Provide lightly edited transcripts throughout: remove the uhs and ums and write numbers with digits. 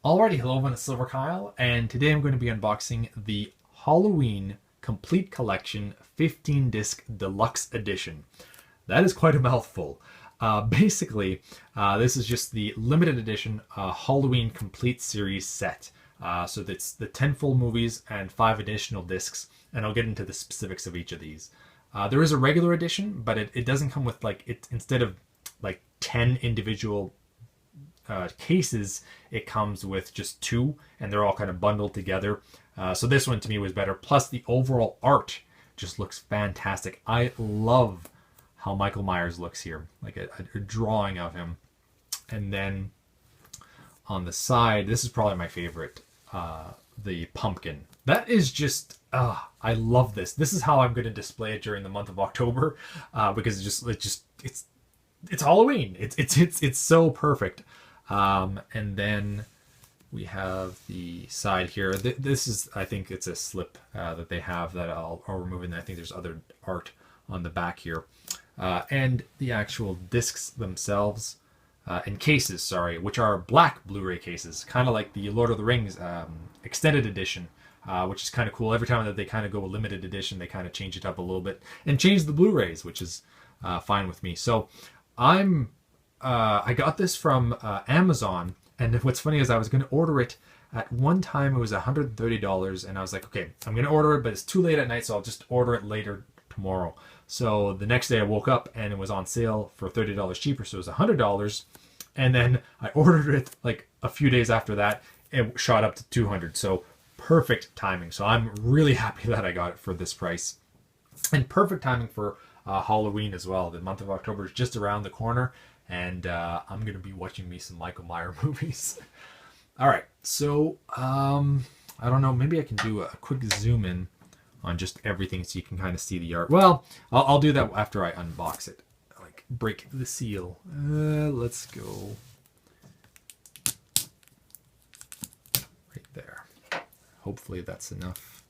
Alrighty, hello, I'm Silver Kyle, and today I'm going to be unboxing the Halloween Complete Collection 15 disc Deluxe Edition. That is quite a mouthful. This is just the limited edition Halloween Complete Series set. So that's the 10 full movies and 5 additional discs, and I'll get into the specifics of each of these. There is a regular edition, but it doesn't come with instead of like 10 individual cases, it comes with just 2, and they're all kind of bundled together. So this one to me was better. Plus the overall art just looks fantastic. I love how Michael Myers looks here, like a drawing of him. And then on the side, this is probably my favorite, the pumpkin. That is just, I love this. This is how I'm going to display it during the month of October, because it's Halloween. It's so perfect. And then we have the side here. This is, I think it's a slip that they have that I'll remove, and I think there's other art on the back here. And the actual discs themselves, and cases, sorry, which are black Blu-ray cases, kind of like the Lord of the Rings extended edition, which is kind of cool. Every time that they kind of go a limited edition, they kind of change it up a little bit and change the Blu-rays, which is fine with me. So I got this from Amazon, and what's funny is I was going to order it. At one time it was $130, and I was like, okay, I'm going to order it, but it's too late at night, so I'll just order it later tomorrow. So the next day I woke up and it was on sale for $30 cheaper, so it was $100. And then I ordered it like a few days after that, it shot up to $200. So perfect timing. So I'm really happy that I got it for this price, and perfect timing for Halloween as well. The month of October is just around the corner, and I'm going to be watching me some Michael Myers movies. All right, so I don't know, maybe I can do a quick zoom in on just everything so you can kind of see the art. Well, I'll do that after I unbox it, like break the seal. Let's go right there. Hopefully that's enough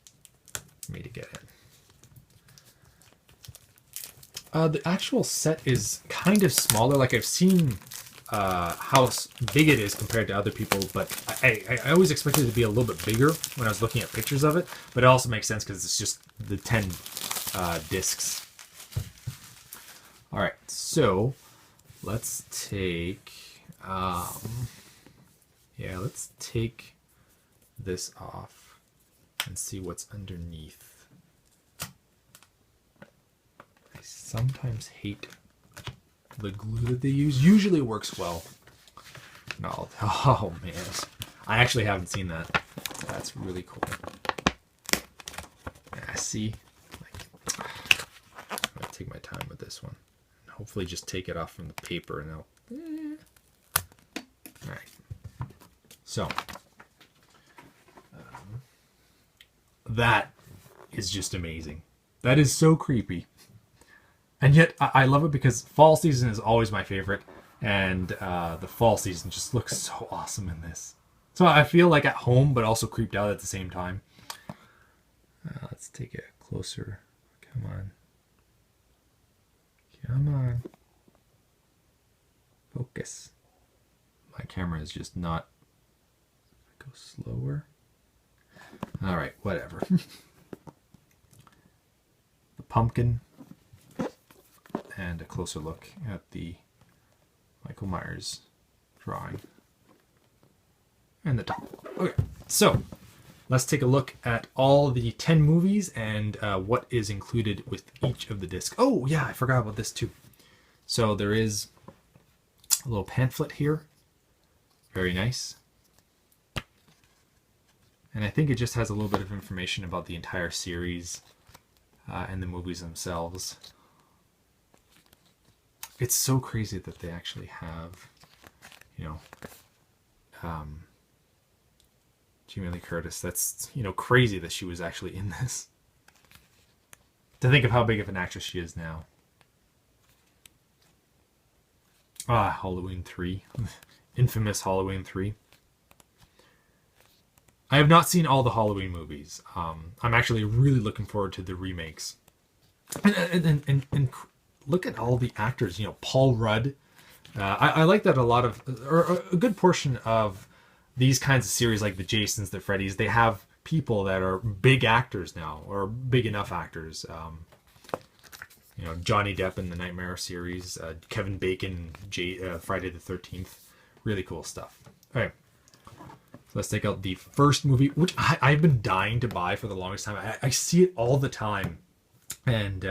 for me to get in. The actual set is kind of smaller. Like, I've seen how big it is compared to other people, but I always expected it to be a little bit bigger when I was looking at pictures of it. But it also makes sense because it's just the 10 discs. All right, so let's take let's take this off and see what's underneath. I sometimes hate the glue that they use. Usually works well. No, oh man, I actually haven't seen that. That's really cool. Yeah, see, like, I'm gonna take my time with this one. Hopefully, just take it off from the paper, and I'll. All right. So that is just amazing. That is so creepy. And yet, I love it because fall season is always my favorite, and the fall season just looks so awesome in this. So I feel like at home, but also creeped out at the same time. Let's take it closer. Come on. Come on. Focus. My camera is just not... Go slower. All right, whatever. The pumpkin. And a closer look at the Michael Myers drawing. And the top. Okay, so let's take a look at all the 10 movies and what is included with each of the discs. Oh, yeah, I forgot about this too. So there is a little pamphlet here. Very nice. And I think it just has a little bit of information about the entire series and the movies themselves. It's so crazy that they actually have, you know, Jamie Lee Curtis. That's, you know, crazy that she was actually in this. To think of how big of an actress she is now. Halloween 3. Infamous Halloween 3. I have not seen all the Halloween movies. I'm actually really looking forward to the remakes. And look at all the actors, you know, Paul Rudd. I like that a lot of, or a good portion of these kinds of series like the Jasons, the Freddys, they have people that are big actors now, or big enough actors. You know, Johnny Depp in the Nightmare series, Kevin Bacon, Friday the 13th. Really cool stuff. All right. So let's take out the first movie, which I've been dying to buy for the longest time. I see it all the time. And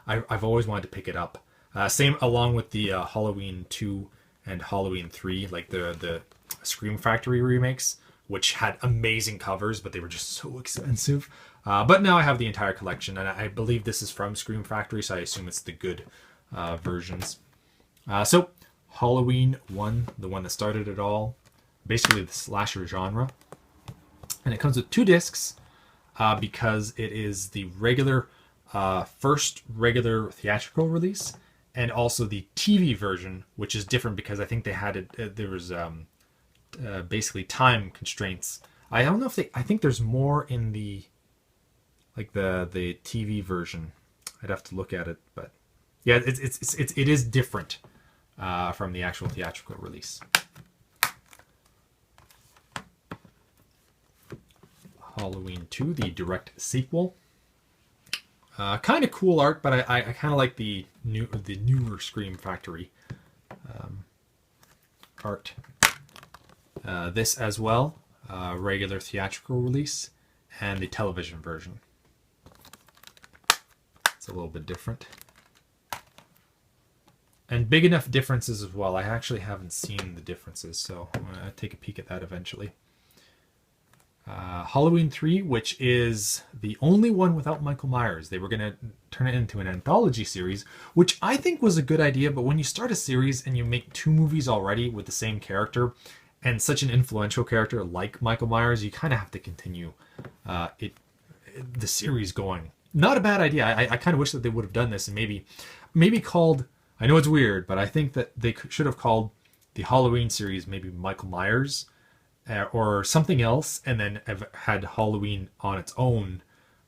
I've always wanted to pick it up. Same along with the Halloween 2 and Halloween 3, like the Scream Factory remakes, which had amazing covers, but they were just so expensive. But now I have the entire collection, and I believe this is from Scream Factory, so I assume it's the good versions. So Halloween 1, the one that started it all, basically the slasher genre. And it comes with 2 discs because it is the regular first regular theatrical release, and also the TV version, which is different because I think they had it. There was basically time constraints. I don't know if I think there's more in the TV version. I'd have to look at it, but yeah, it is different from the actual theatrical release. Halloween 2, the direct sequel. Kind of cool art, but I kind of like the newer Scream Factory art. This as well, regular theatrical release, and the television version. It's a little bit different. And big enough differences as well. I actually haven't seen the differences, so I'm going to take a peek at that eventually. Halloween 3, which is the only one without Michael Myers. They were going to turn it into an anthology series, which I think was a good idea, but when you start a series and you make 2 movies already with the same character, and such an influential character like Michael Myers, you kind of have to continue the series going. Not a bad idea. I kind of wish that they would have done this and maybe called, I know it's weird, but I think that they should have called the Halloween series maybe Michael Myers, or something else, and then have had Halloween on its own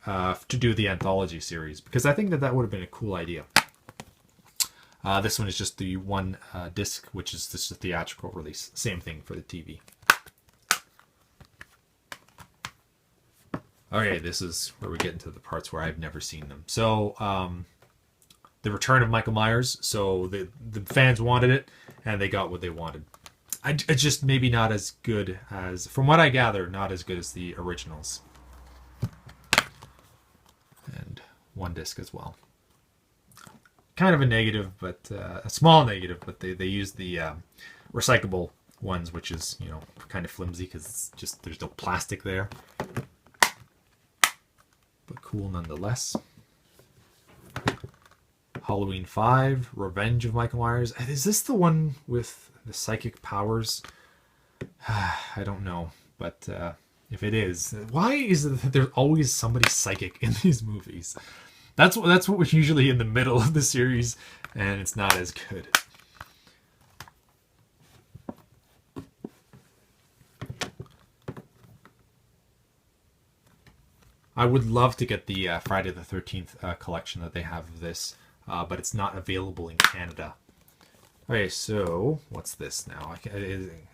to do the anthology series, because I think that would have been a cool idea. This one is just the 1 disc, which is just a theatrical release. Same thing for the TV. Okay, this is where we get into the parts where I've never seen them. So, the return of Michael Myers. So the fans wanted it, and they got what they wanted. It's just maybe not as good as, from what I gather, not as good as the originals. And 1 disc as well. Kind of a negative, but a small negative, but they use the recyclable ones, which is, you know, kind of flimsy because it's just, there's no plastic there. But cool nonetheless. Halloween 5, Revenge of Michael Myers. Is this the one with the psychic powers? I don't know, but if it is, why is it that there's always somebody psychic in these movies? That's what we're usually in the middle of the series, and it's not as good. I would love to get the Friday the 13th collection that they have of this, but it's not available in Canada. Okay, so what's this now?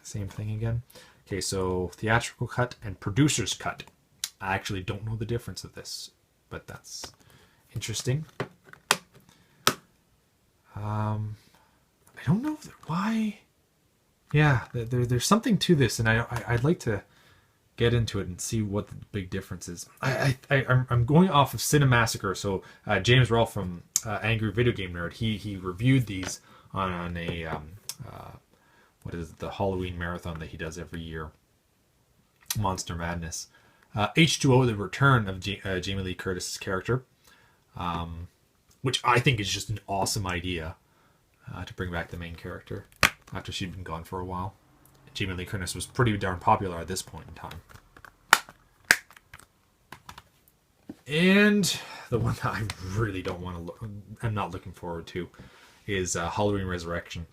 Same thing again. Okay, so theatrical cut and producer's cut. I actually don't know the difference of this, but that's interesting. I don't know why. Yeah, there's something to this, and I'd like to get into it and see what the big difference is. I'm going off of Cinemassacre, so James Rolfe from Angry Video Game Nerd, he reviewed these on a what is it, the Halloween marathon that he does every year, Monster Madness. H2O, the return of Jamie Lee Curtis's character, which I think is just an awesome idea to bring back the main character after she'd been gone for a while. Jamie Lee Curtis was pretty darn popular at this point in time. And the one that I really don't want to I'm not looking forward to is Halloween Resurrection.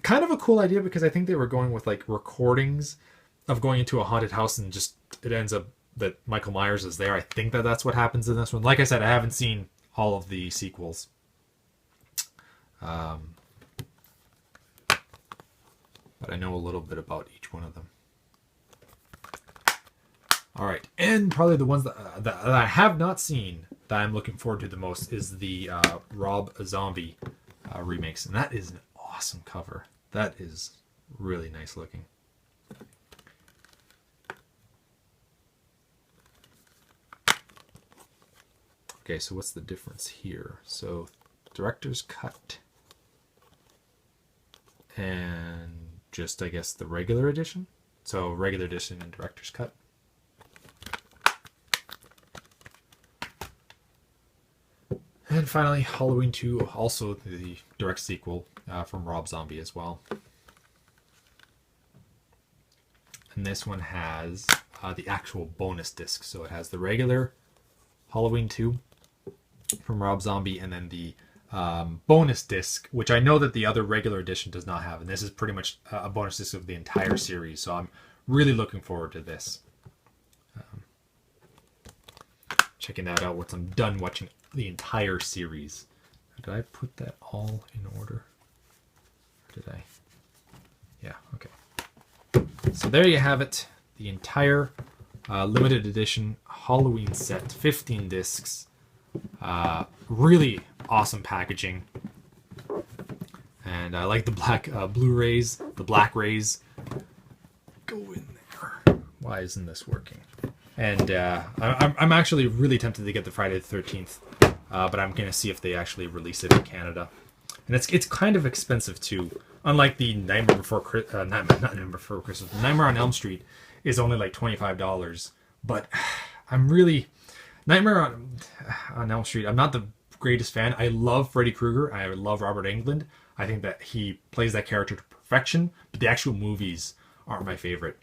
Kind of a cool idea because I think they were going with like recordings of going into a haunted house, and just it ends up that Michael Myers is there. I think that's what happens in this one. Like I said, I haven't seen all of the sequels. But I know a little bit about each one of them. All right, and probably the ones that I have not seen that I'm looking forward to the most is the Rob Zombie remakes, and that is an awesome cover. That is really nice looking. Okay, so what's the difference here? So director's cut and just, I guess, the regular edition. So regular edition and director's cut. And finally, Halloween 2, also the direct sequel from Rob Zombie as well. And this one has the actual bonus disc. So it has the regular Halloween 2 from Rob Zombie, and then the bonus disc, which I know that the other regular edition does not have. And this is pretty much a bonus disc of the entire series. So I'm really looking forward to this. Checking that out once I'm done watching the entire series. Did I put that all in order? Or did I? Yeah, okay. So there you have it. The entire limited edition Halloween set, 15 discs. Really awesome packaging. And I like the black Blu-rays, the black rays. Go in there. Why isn't this working? And I'm actually really tempted to get the Friday the 13th, but I'm going to see if they actually release it in Canada. And it's kind of expensive too. Unlike the Nightmare Before Christmas, not Nightmare Before Christmas, Nightmare on Elm Street is only like $25. But I'm really Nightmare on Elm Street. I'm not the greatest fan. I love Freddy Krueger. I love Robert Englund. I think that he plays that character to perfection. But the actual movies aren't my favorite.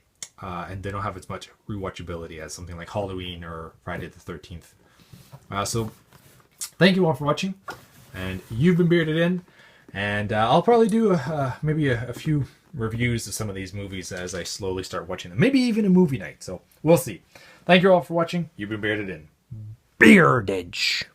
And they don't have as much rewatchability as something like Halloween or Friday the 13th. So thank you all for watching. And you've been bearded in. And I'll probably do maybe a few reviews of some of these movies as I slowly start watching them. Maybe even a movie night. So we'll see. Thank you all for watching. You've been bearded in. Beardage.